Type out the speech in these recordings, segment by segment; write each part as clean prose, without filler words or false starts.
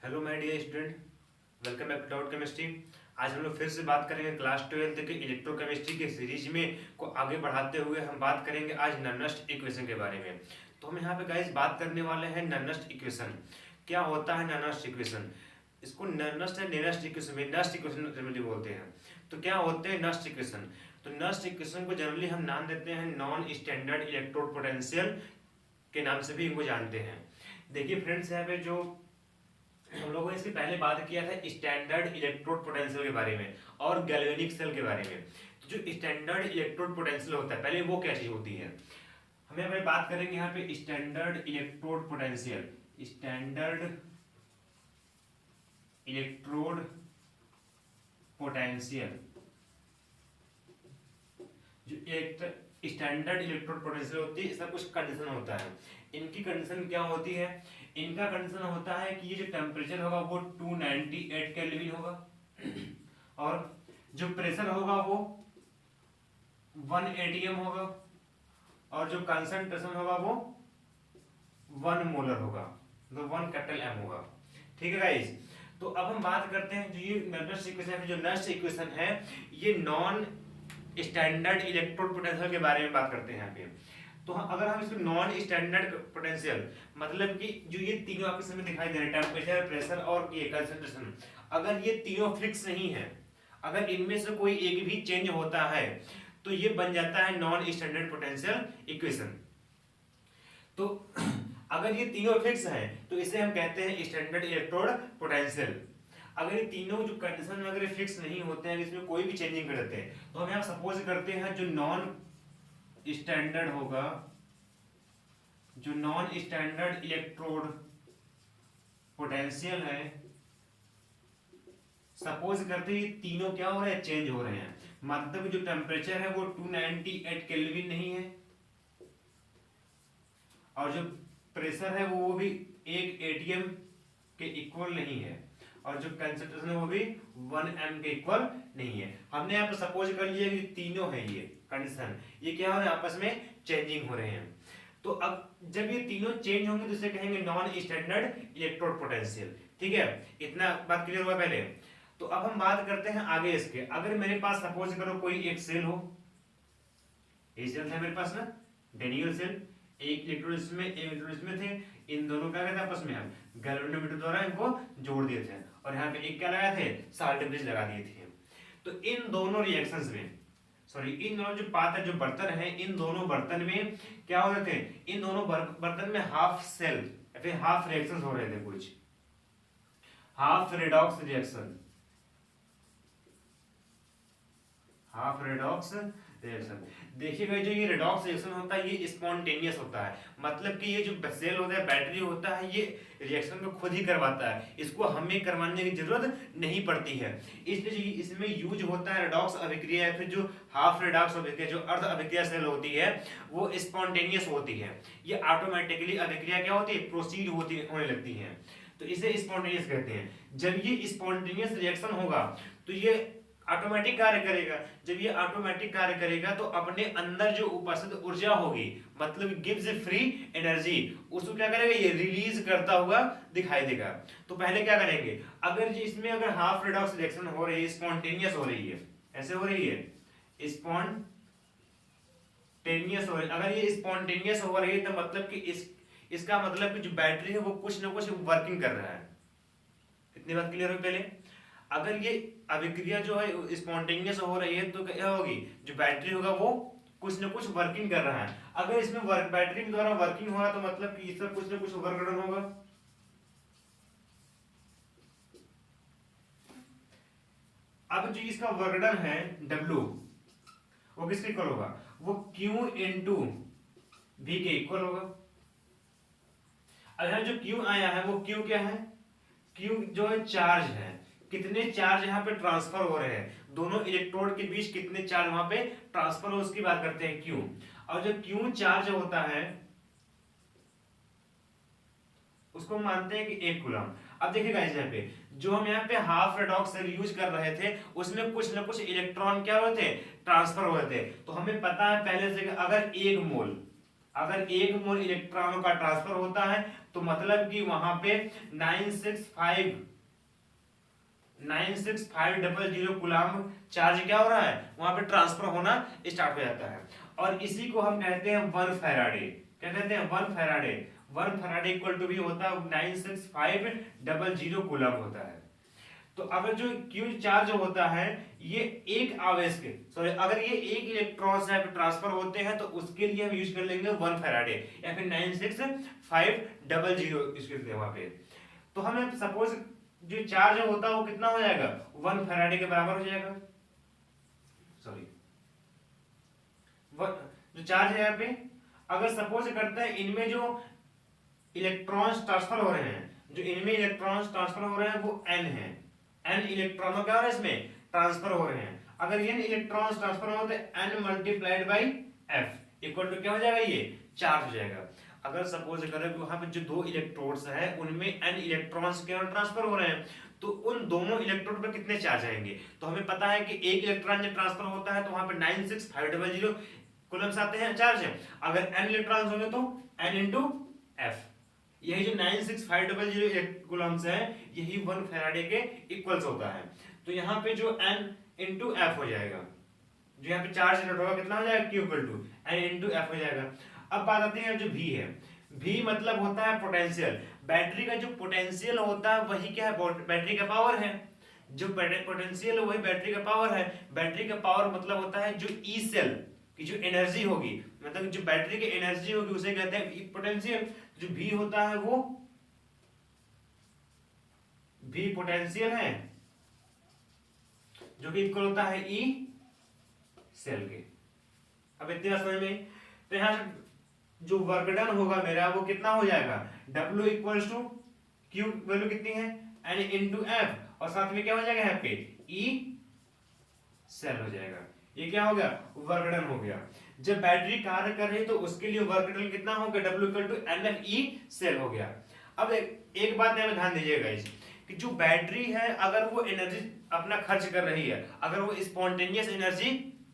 Hello my dear student, welcome back to doubt chemistry. आज हम लोग फिर से बात करेंगे क्लास 12 के इलेक्ट्रोकेमिस्ट्री के सीरीज में को आगे बढ़ाते हुए हम बात करेंगे आज नर्नस्ट इक्वेशन के बारे में। तो हम यहाँ पे गाइस बात करने वाले हैं नर्नस्ट इक्वेशन। क्या होता है नर्नस्ट इक्वेशन? इसको नर्नस्ट या नेनस्ट इक्वेशन में नस्ट इक्वेशन जनरली बोलते हैं। तो क्या होते हैं नस्ट इक्वेशन? तो नस्ट इक्वेशन को जनरली हम नाम देते हैं नॉन स्टैंडर्ड इलेक्ट्रोड पोटेंशियल के नाम से भी इनको जानते हैं। देखिए फ्रेंड्स, यहाँ पे जो हम लोगों ने इसके पहले बात किया था स्टैंडर्ड इलेक्ट्रोड पोटेंशियल के बारे में और गैल्वेनिक सेल के बारे में। तो जो स्टैंडर्ड इलेक्ट्रोड पोटेंशियल होता है, पहले वो क्या चीज होती है, हमें यहाँ पे बात करेंगे यहाँ पे standard electrode potential. Standard electrode potential, जो एक स्टैंडर्ड इलेक्ट्रोड पोटेंशियल होती है, इसका कुछ कंडीशन होता है। इनकी कंडीशन क्या होती है? इनका कंडीशन होता है कि ये जो टेम्परेचर होगा वो 298 केल्विन होगा और जो प्रेशर होगा वो 1 atm होगा और जो कंसंट्रेशन होगा वो 1 मोलर होगा, तो 1 कैपिटल M होगा। ठीक है गाइस, तो अब हम बात करते हैं जो ये नर्नस्ट इक्वेशन है, जो नर्नस्ट इक्वेशन है, ये नॉन स्टैंडर्ड इलेक्ट्रोड पोटेंशियल के बारे में बात करते हैं यहाँ पे। तो अगर हम इसको नॉन स्टैंडर्ड पोटेंशियल मतलब कि जो ये तीनों आपके सामने दिखाई दे रहे हैं, टेम्परेचर, प्रेशर और ये कंसंट्रेशन, अगर ये तीनों फिक्स नहीं है, अगर इनमें से कोई एक भी चेंज होता है तो ये बन जाता है नॉन स्टैंडर्ड पोटेंशियल इक्वेशन। तो अगर ये तीनों फिक्स हैं तो इसे हम कहते हैं स्टैंडर्ड इलेक्ट्रोड पोटेंशियल। अगर ये तीनों जो कंडीशन में अगर फिक्स नहीं होते हैं, इसमें कोई भी चेंजिंग करते हैं, तो हम यहाँ सपोज करते हैं जो नॉन स्टैंडर्ड होगा, जो नॉन स्टैंडर्ड इलेक्ट्रोड पोटेंशियल है, सपोज करते हैं तीनों क्या हो रहे हैं, चेंज हो रहे हैं। मतलब जो टेम्परेचर है वो 298 केल्विन नहीं है और जो प्रेशर है वो भी 1 atm के इक्वल नहीं है और जो कंसंट्रेशन है वो भी 1 m के इक्वल नहीं है। हमने यहाँ पर सपोज कर लिया कि तीनों है ये कंडीशन, ये क्या हो रहे हैं, आपस में चेंजिंग हो रहे हैं। तो अब जब ये तीनों चेंज होंगे तो इसे कहेंगे नॉन स्टैंडर्ड इलेक्ट्रोड पोटेंशियल। ठीक है, इतना बात क्लियर हुआ पहले। तो अब हम बात करते हैं आगे इसके। अगर मेरे पास सपोज करो कोई एक सेल हो, ये सेल था मेरे पास ना, डेनियल सेल, एक इलेक्ट्रोड इसमें एक इलेक्ट्रोड इसमें थे, इन दोनों क्या कहते हैं आपस में हम गैल्वेनोमीटर द्वारा इनको जोड़ दिए थे और यहाँ पे एक क्या लगाए थे, साल्ट ब्रिज लगा दिए थे। तो इन दोनों रिएक्शंस में, सॉरी इन दोनों जो पात है, जो बर्तन है, इन दोनों बर्तन में क्या हो रहे थे, इन दोनों बर्तन में हाफ सेल या फिर हाफ रिएक्शंस हो रहे थे, कुछ half redox reaction, half redox reaction. देखिएगा जो ये रेडॉक्स रिएक्शन होता है ये स्पॉन्टेनियस होता है, मतलब कि ये जो सेल होता है, बैटरी होता है, ये रिएक्शन को खुद ही करवाता है, इसको हमें करवाने की जरूरत नहीं पड़ती है। इसलिए इसमें यूज होता है रेडॉक्स अभिक्रिया या फिर जो हाफ रेडॉक्स अभिक्रिया, जो अर्ध अभिक्रिया सेल होती है वो स्पॉन्टेनियस होती है। ये ऑटोमेटिकली अभिक्रिया क्या होती है, प्रोसीड होने लगती है, तो इसे स्पॉन्टेनियस कहते हैं। जब ये स्पॉन्टेनियस रिएक्शन होगा तो ये ऑटोमेटिक कार्य करेगा। जब ये ऑटोमेटिक कार्य करेगा तो अपने अंदर जो उपस्थित ऊर्जा होगी, मतलब गिव्स फ्री एनर्जी, उसको क्या करेगा, ये रिलीज करता हुआ दिखाई देगा। तो पहले क्या करेंगे, अगर इसमें अगर हाफ रेडॉक्स रिएक्शन हो रही है, स्पॉन्टेनियस हो रही है, ऐसे हो रही है, स्पॉन्टेनियस हो रही है, अगर ये स्पॉन्टेनियस हो रही है तो मतलब कि इसका मतलब कि जो बैटरी है वो कुछ ना कुछ वर्किंग कर रहा है। इतनी बात क्लियर हो पहले। अगर ये अभिक्रिया जो है स्पॉन्टेनियस हो रही है तो क्या होगी, जो बैटरी होगा वो कुछ ना कुछ वर्किंग कर रहा है। अगर इसमें बैटरी द्वारा वर्किंग हो रहा तो मतलब कि इसका कुछ ना कुछ वर्क डन होगा। अब जो इसका वर्क डन है W, वो किसके इक्वल होगा, वो Q इंटू V के इक्वल होगा। अब यहाँ जो Q आया है वो Q क्या है, Q जो है चार्ज है, कितने चार्ज यहाँ पे ट्रांसफर हो रहे हैं, दोनों इलेक्ट्रोड के बीच कितने चार्ज वहां पे ट्रांसफर हो, उसकी बात करते हैं Q। और जो Q चार्ज होता है उसको मानते हैं कि 1 कूलम। अब देखिएगा यहाँ पे जो हम यहाँ पे हाफ रेडॉक्स सेल यूज कर रहे थे उसमें कुछ ना कुछ इलेक्ट्रॉन क्या हुए थे, ट्रांसफर हुए थे। तो हमें पता है पहले से कि अगर 1 मोल इलेक्ट्रॉनों का ट्रांसफर होता है तो मतलब कि वहां पे 96500 कूलम्ब चार्ज क्या हो रहा है, वहां पे ट्रांसफर होना स्टार्ट हो जाता है। और इसी को हम कहते हैं 1 फैराडे। क्या कहते हैं? 1 फैराडे। 1 फैराडे इक्वल टू भी होता है 96500 कूलम्ब होता है। तो अगर जो क्यू चार्ज होता है ये एक आवेश के सॉरी अगर ये एक इलेक्ट्रॉन से ट्रांसफर होते हैं तो उसके लिए हम यूज कर लेंगे 1 फैराडे या फिर 96500 यूज करते हैं वहां पे। तो हमें सपोज जो चार्ज होता है वो कितना हो जाएगा, 1 फैराडे के बराबर हो जाएगा। सॉरी जो चार्ज है यहाँ पे, अगर सपोज करते हैं इनमें जो इलेक्ट्रॉन्स ट्रांसफर हो रहे हैं, जो इनमें इलेक्ट्रॉन्स ट्रांसफर हो रहे हैं वो n है। n इलेक्ट्रॉनों क्या हो रहा है इसमें ट्रांसफर हो रहे हैं। अगर n इलेक्ट्रॉन्स ट्रांसफर हो तो n multiplied by f equal to क्या हो जाएगा, ये चार्ज हो जाएगा। अगर सपोज करें कि वहां पे जो दो इलेक्ट्रोड्स हैं उनमें n इलेक्ट्रॉन्स के ट्रांसफर हो रहे हैं तो उन दोनों इलेक्ट्रोड पर कितने चार्ज आएंगे। तो हमें पता है कि एक इलेक्ट्रॉन जब ट्रांसफर होता है तो वहां पे 96500 कूलम्ब्स आते हैं चार्ज है। अगर n इलेक्ट्रॉन्स होंगे तो n इंटू f, यही जो 96500 कूलम्ब्स है यही 1 फैराडे के इक्वल्स होता है। तो यहाँ पे जो n इंटू एफ हो जाएगा, जो यहाँ पे चार्ज जनरेट होगा कितना हो जाएगा, Q equal to n into F हो जाएगा। अब बात आती है जो V है, V मतलब होता है पोटेंशियल। बैटरी का जो पोटेंशियल होता है वही क्या है, बैटरी का पावर है। जो पोटेंशियल है वही बैटरी का पावर है। बैटरी का पावर मतलब होता है जो ई सेल की जो एनर्जी होगी, मतलब जो बैटरी की एनर्जी होगी उसे कहते हैं पोटेंशियल। जो V होता है वो V पोटेंशियल है जो कि इक्वल होता है E सेल के। अब इतनी बात समझ में, तो यहां जो वर्क डन होगा मेरा वो कितना हो जाएगा, W equals to Q value कितनी है N इंटू एफ, और साथ में क्या हो जाएगा यहाँ पे E सेल हो जाएगा। ये क्या हो गया, वर्क डन हो गया। जब बैटरी कार्य कर रही है तो उसके लिए वर्क डन कितना होगा, W equal to NF E cell हो गया। अब एक बात यहाँ पे ध्यान दीजिएगा इस कि जो बैटरी है अगर वो एनर्जी अपना खर्च कर रही है, अगर वो स्पॉन्टेनियस एनर्जी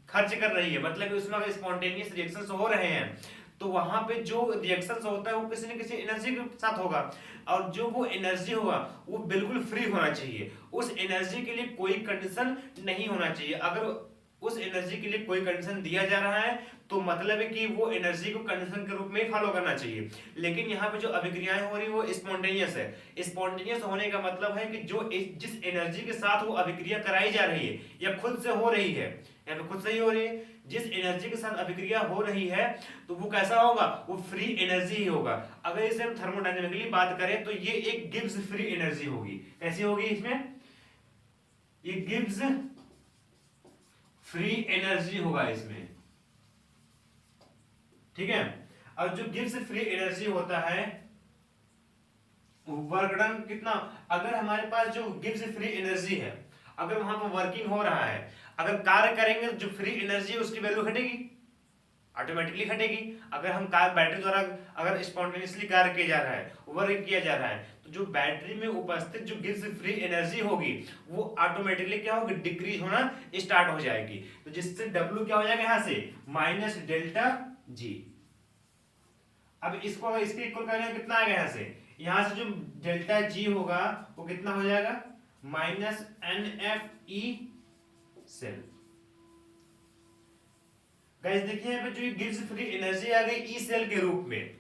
खर्च कर रही है, मतलब उसमें अगर स्पॉन्टेनियस रिएक्शंस हो रहे हैं तो वहां पे जो रिएक्शंस होता है वो किसी न किसी एनर्जी के साथ होगा, और जो वो एनर्जी होगा वो बिल्कुल फ्री होना चाहिए। उस एनर्जी के लिए कोई कंडीशन नहीं होना चाहिए। अगर उस एनर्जी के लिए कोई कंडीशन दिया जा रहा है तो मतलब है कि वो एनर्जी को कंडीशन के रूप में फॉलो करना चाहिए। लेकिन यहाँ पे जो अभिक्रियाएं हो रही है वो स्पॉन्टेनियस है। स्पॉन्टेनियस होने का मतलब है कि जो जिस एनर्जी के साथ वो अभिक्रिया कराई जा रही है या खुद से हो रही है, यहाँ पे खुद से ही हो रही है, जिस एनर्जी के साथ अभिक्रिया हो रही है तो वो कैसा होगा, वो फ्री एनर्जी ही होगा। अगर इसे हम थर्मोडायनेमिकली बात करें तो ये एक गिब्स फ्री एनर्जी होगी। कैसी होगी, इसमें ये गिब्स फ्री एनर्जी होगा इसमें, ठीक है। और जो गिब्स फ्री एनर्जी होता है वर्क डन कितना, अगर हमारे पास जो गिब्स फ्री एनर्जी है अगर वहां पर वर्किंग हो रहा है, अगर कार्य करेंगे जो फ्री एनर्जी है उसकी वैल्यू घटेगी, ऑटोमेटिकली घटेगी। अगर हम कार बैटरी द्वारा अगर स्पॉन्टेनियसली कार्य किया जा रहा है, वर्क किया जा रहा है, तो जो बैटरी में उपस्थित जो गिब्स फ्री एनर्जी होगी वो ऑटोमेटिकली क्या होगी, डिक्रीज होना स्टार्ट हो जाएगी। तो जिससे W क्या हो जाएगा यहाँ से माइनस डेल्टा G। अब इसको अगर इसके इक्वल करेंगे कितना आएगा, यहाँ से जो डेल्टा G होगा वो कितना हो जाएगा माइनस NFE सेल। गाइस देखिए यहाँ पे जो गिब्स फ्री एनर्जी आ गई ई सेल के रूप में,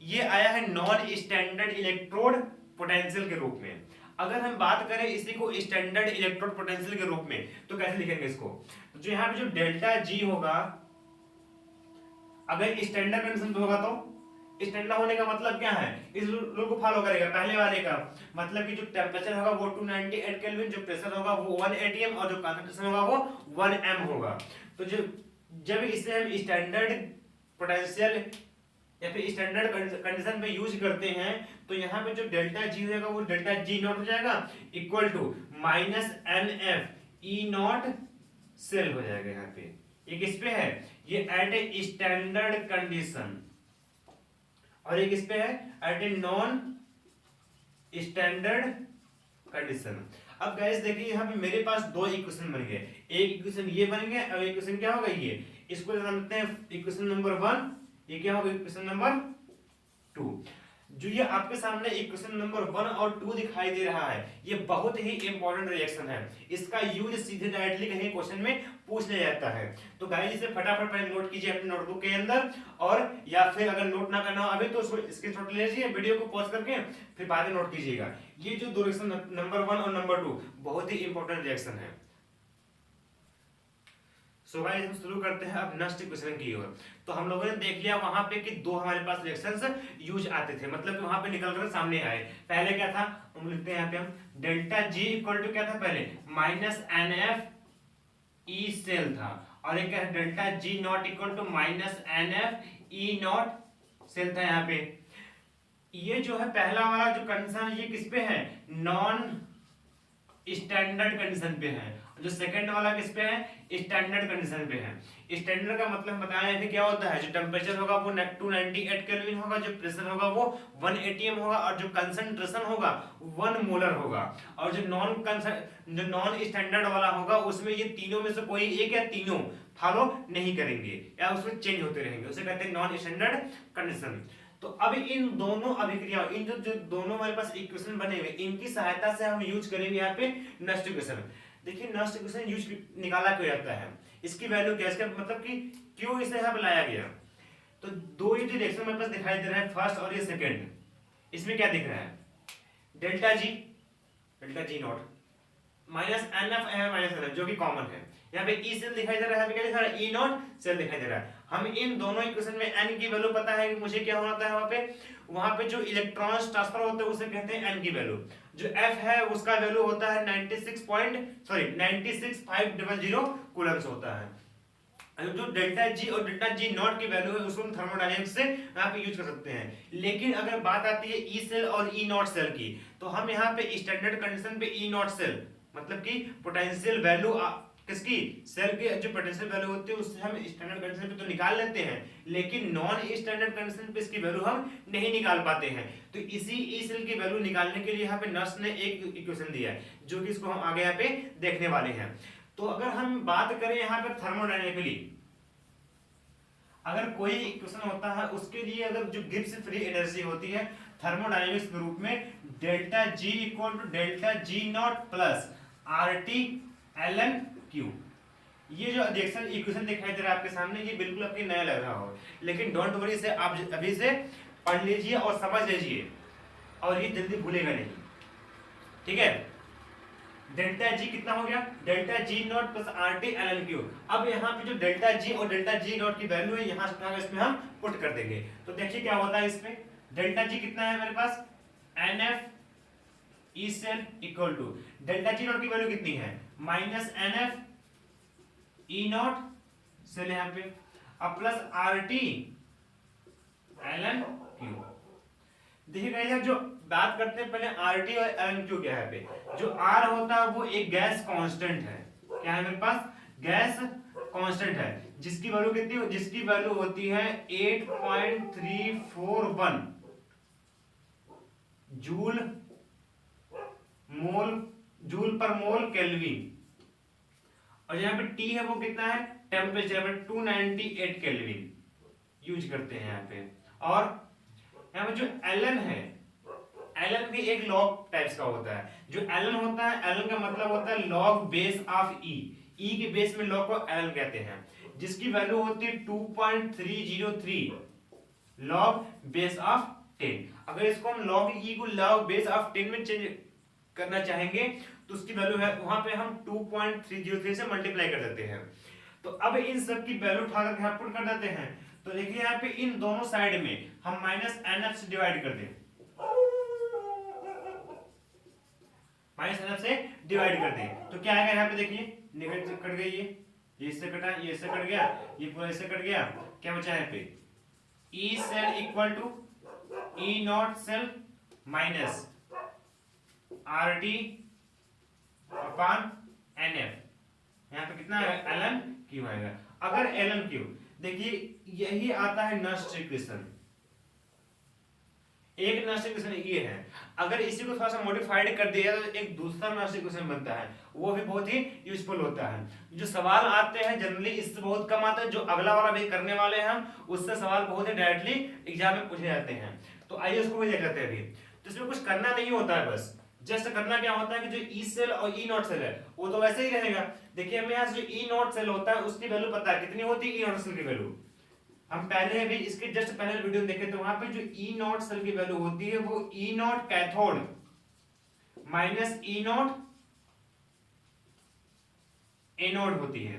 ये आया है नॉन स्टैंडर्ड इलेक्ट्रोड पोटेंशियल के रूप में। अगर हम बात करें इसी को स्टैंडर्ड इलेक्ट्रोड पोटेंशियल के रूप में तो कैसे लिखेंगे इसको, तो जो यहाँ पे जो डेल्टा G होगा अगर स्टैंडर्ड कंडीशन पे होगा तो स्टैंडर्ड होने का मतलब क्या है, इस रूल को फॉलो करेगा पहले वाले का, मतलब कि जो टेम्परेचर होगा वो 298 केल्विन, जो प्रेशर होगा वो 1 atm और जो कंसंट्रेशन होगा वो 1 m होगा। तो जब इसे हम स्टैंडर्ड पोटेंशियल या फिर स्टैंडर्ड कंडीशन पे यूज करते हैं तो यहाँ पे जो डेल्टा G होगा वो डेल्टा G नॉट हो जाएगा equal to minus NF E naught cell हो जाएगा। यहाँ पे एक इस पे है ये एट ए स्टैंडर्ड कंडीशन और एक इस पे है at a non standard condition. अब गाइस देखिए यहाँ पे मेरे पास दो इक्वेशन बन गए, एक इक्वेशन ये बन गया और इक्वेशन क्या होगा ये, इसको जानते हैं इक्वेशन नंबर 1, ये क्या होगा इक्वेशन नंबर 2। जो ये आपके सामने इक्वेशन नंबर 1 और 2 दिखाई दे रहा है, ये बहुत ही इंपॉर्टेंट रिएक्शन है। इसका यूज सीधे डायरेक्टली कहीं क्वेश्चन में पूछ लिया जाता है। तो गाइस इसे फटाफट पहले नोट कीजिए अपने नोटबुक के अंदर, और या फिर अगर नोट ना करना हो अभी तो स्क्रीनशॉट ले लीजिए, वीडियो को पॉज करके फिर बाद में नोट कीजिएगा। ये जो दो रिएक्शन नंबर 1 और नंबर 2 बहुत ही इंपॉर्टेंट रिएक्शन है। सो गाइस हम शुरू करते हैं अब नेक्स्ट क्वेश्चन की ओर। तो हम लोगों ने देख लिया वहां पे कि दो हमारे पास रिएक्शंस यूज आते थे, मतलब कि वहां पे निकल कर सामने आए। पहले क्या था, हम लिखते हैं यहाँ पे, हम डेल्टा जी इक्वल टू क्या था पहले, minus N F E cell था, और एक है delta G naught equal to minus N F E not cell था। यहाँ पे ये जो है पहला वाला जो कंडीशन है ये किस पे है, नॉन स्टैंडर्ड कंडीशन पे है। जो सेकंड वाला किस पे है, स्टैंडर्ड कंडीशन पे है। स्टैंडर्ड का मतलब बताया है क्या होता है, जो टेम्परेचर होगा वो 298 केल्विन होगा, जो प्रेशर होगा वो 1 atm होगा, और जो कंसंट्रेशन होगा 1 मोलर होगा। और जो नॉन स्टैंडर्ड वाला होगा उसमें ये तीनों में से कोई एक या तीनों फॉलो नहीं करेंगे या उसमें चेंज होते रहेंगे, उसे कहते हैं नॉन स्टैंडर्ड कंडीशन। तो अब इन दोनों अभिक्रियाओं, इन जो दोनों हमारे पास इक्वेशन बने हुए, इनकी सहायता से हम यूज करेंगे यहाँ पे नेक्स्ट इक्वेशन। देखिए नेक्स्ट इक्वेशन यूज निकाला क्यों जाता है, इसकी वैल्यू क्या है, इसका मतलब कि क्यों इसे यहाँ पे लाया गया। तो दो ही रिएक्शन हमारे पास दिखाई दे रहा है, फर्स्ट और ये सेकंड। इसमें क्या दिख रहा है, delta G naught minus N F minus N F जो कि कॉमन है। यहाँ पे ई सेल दिखाई दे रहा है, क्या दिखा रहा है, ई नॉट सेल दिखाई दे रहा है। हम इन दोनों इक्वेशन में एन की वैल्यू पता है कि मुझे क्या होना था, वहां पे जो इलेक्ट्रॉन्स ट्रांसफर होते हैं उसे कहते हैं एन की वैल्यू। जो एफ है उसका वैल्यू होता है 96500 कूलम्स होता है। जो डेल्टा जी और डेल्टा जी नॉट की वैल्यू है उसको हम थर्मोडायनेमिक्स से यहाँ पे यूज कर सकते हैं। लेकिन अगर बात आती है ई सेल और ई नॉट सेल की, तो हम यहाँ पे स्टैंडर्ड कंडीशन पे ई नॉट सेल मतलब कि पोटेंशियल वैल्यू किसकी, सेल के जो पोटेंशियल वैल्यू होती है उससे हम स्टैंडर्ड कंडीशन पे तो निकाल लेते हैं, लेकिन नॉन स्टैंडर्ड कंडीशन पे इसकी वैल्यू हम नहीं निकाल पाते हैं। तो इसी ई सेल की वैल्यू निकालने के लिए यहाँ पे नर्स ने एक इक्वेशन दिया है, जो कि इसको हम आगे यहाँ पे देखने वाले हैं। तो अगर हम बात करें यहाँ पे थर्मोडायनेमिकली, अगर कोई इक्वेशन होता है उसके लिए अगर जो गिब्स फ्री एनर्जी होती है थर्मोडायनेमिक्स के रूप में, delta G equal to delta G naught plus R T L N Q. ये जो रिएक्शन इक्वेशन दिखाई दे रहा है आपके सामने, ये बिल्कुल आपके नया लग रहा हो, लेकिन डोंट वरी से आप अभी से पढ़ लीजिए और समझ लीजिए, और ये जल्दी भूलेगा नहीं, ठीक है। डेल्टा जी कितना हो गया, delta G naught plus R T L N Q. अब यहाँ पे जो डेल्टा जी और डेल्टा जी नॉट की वैल्यू है यहाँ से इसमें हम पुट कर देंगे। तो देखिए क्या होता है, इसमें डेल्टा जी कितना है मेरे पास, N F E cell equal to delta G not की वैल्यू कितनी है, minus N F E not cell यहाँ पे, अब plus R T L N Q. देखिए जो बात करते हैं पहले आर टी और एल एन क्यू क्या है पे, जो आर होता है वो एक गैस कांस्टेंट है, क्या है मेरे पास, गैस कांस्टेंट है, जिसकी वैल्यू कितनी, जिसकी वैल्यू होती है 8.341 जूल पर मोल केल्विन। और यहाँ पे टी है वो कितना है, टेम्परेचर में 298 केल्विन यूज करते हैं यहाँ पे। और यहाँ पे जो एलन है, एलन भी एक लॉग टाइप्स का होता है। जो एलन होता है, एलन का मतलब होता है लॉग बेस ऑफ ई, ई के बेस में लॉग को एलन कहते हैं, जिसकी वैल्यू होती है 2.303 लॉग बेस ऑफ 10। अगर इसको हम लॉग ई को लॉग बेस ऑफ 10 में चेंज करना चाहेंगे तो उसकी वैल्यू है वहां पे हम 2.303 से मल्टीप्लाई कर देते हैं। तो अब इन सब की वैल्यू उठा करके यहाँ पुट कर देते हैं। तो देखिए यहाँ पे इन दोनों साइड में हम माइनस एन एफ से डिवाइड कर दें, माइनस एन एफ से डिवाइड कर दें तो क्या आएगा यहाँ पे, देखिए निगेटिव कट गई, ये इससे कटा, ये इससे कट गया, ये पूरा इससे कट गया, क्या बचा यहाँ पे, E cell equal to E not cell minus R T upon N F. यहाँ पे कितना आएगा, एल एन क्यू आएगा। अगर एल एन क्यू, देखिए यही आता है नस्ट इक्वेशन, एक नस्ट इक्वेशन ये है। अगर इसी को थोड़ा सा मॉडिफाइड कर दिया तो एक दूसरा नस्ट इक्वेशन बनता है, वो भी बहुत ही यूजफुल होता है। जो सवाल आते हैं जनरली इससे बहुत कम आता है, जो अगला वाला भी करने वाले हैं हम उससे सवाल बहुत ही डायरेक्टली एग्जाम में पूछे जाते हैं। तो आइए उसको भी देख लेते हैं अभी। तो इसमें कुछ करना नहीं होता है, बस जस्ट करना क्या होता है कि जो ई सेल और ई नॉट सेल है वो तो वैसे ही रहेगा। देखिए हमें यहाँ जो ई नॉट सेल होता है उसकी वैल्यू पता है कितनी होती है ई नॉट सेल की वैल्यू। हम पहले भी इसके जस्ट पहले वीडियो में देखे तो वहां पे जो ई नॉट सेल की वैल्यू होती है वो E not cathode minus E not anode होती है।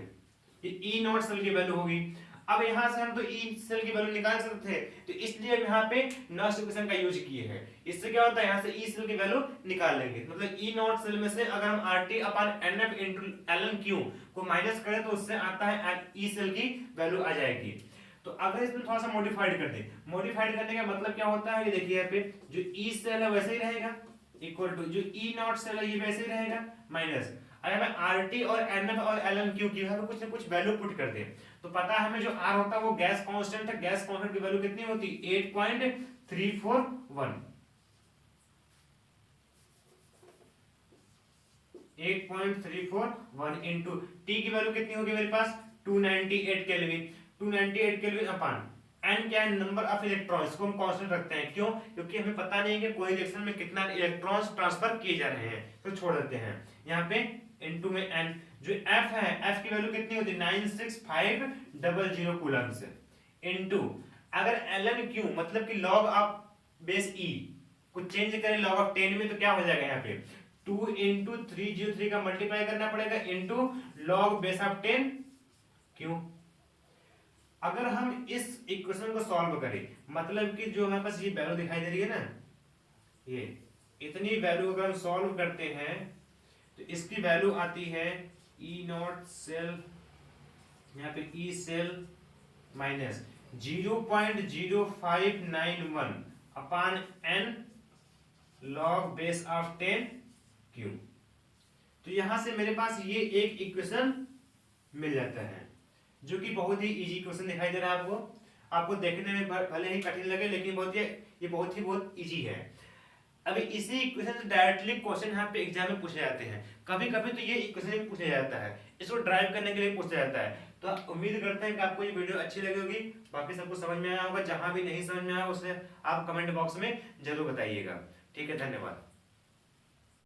ये ई नॉट सेल की वैल्यू होगी। अब यहां से हम तो ई सेल की वैल्यू निकाल सकते थे, तो इसलिए हम यहाँ पे नॉट इक्वेशन का यूज किए हैं। इससे क्या होता है यहाँ से ई सेल की वैल्यू निकाल लेंगे, मतलब ई नॉट सेल में से अगर हम RT अपन NF इंटू ln Q को माइनस करें तो उससे आता है ई सेल की वैल्यू आ जाएगी। तो अगर इसमें थोड़ा सा मॉडिफाइड कर दें, मॉडिफाइड करने का मतलब क्या होता है कि देखिए यहाँ पे जो ई सेल है वैसे ही रहेगा इक्वल टू जो ई नॉट सेल है ये वैसे ही रहेगा माइनस अगर मैं RT और NF और ln Q की यहाँ पे कुछ ना कुछ वैल्यू पुट कर दें तो पता है हमें जो R होता है वो गैस कांस्टेंट है। गैस कांस्टेंट की वैल्यू कितनी होती है 8.341 8.341 इंटू टी की वैल्यू कितनी होगी मेरे पास 298 केल्विन 298 केल्विन अपन एन क्या है नंबर ऑफ इलेक्ट्रॉन्स को हम कांस्टेंट रखते हैं। क्यों? क्योंकि हमें पता नहीं है कि कोई रिएक्शन में कितना इलेक्ट्रॉन्स ट्रांसफर किए जा रहे हैं, तो छोड़ देते हैं यहाँ पे इनटू में n। जो f है f की वैल्यू कितनी होती है 96500 कूलम्ब इनटू अगर ln q मतलब कि log ऑफ बेस e को चेंज करें log ऑफ 10 में तो क्या हो जाएगा यहाँ पे 2 इंटू 303 का मल्टीप्लाई करना पड़ेगा into log base of 10 q। अगर हम इस इक्वेशन को सॉल्व करें मतलब कि जो हमारे पास ये वैल्यू दिखाई दे रही है ना ये इतनी वैल्यू अगर हम सॉल्व करते हैं तो इसकी वैल्यू आती है ई नॉट सेल यहाँ पे E cell minus 0.0591 upon n log base of 10 q। तो यहां से मेरे पास ये एक इक्वेशन मिल जाता है जो कि बहुत ही इजी क्वेश्चन दिखाई दे रहा है आपको देखने में भले ही कठिन लगे लेकिन बहुत इजी है। अभी इसी इक्वेशन से डायरेक्टली क्वेश्चन यहाँ पे एग्जाम में पूछे जाते हैं। कभी कभी तो ये इक्वेशन भी पूछा जाता है, इसको ड्राइव करने के लिए पूछा जाता है। तो उम्मीद करते हैं कि आपको ये वीडियो अच्छी लगी होगी, बाकी सबको समझ में आया होगा। जहां भी नहीं समझ में आया उसे आप कमेंट बॉक्स में जरूर बताइएगा। ठीक है, धन्यवाद।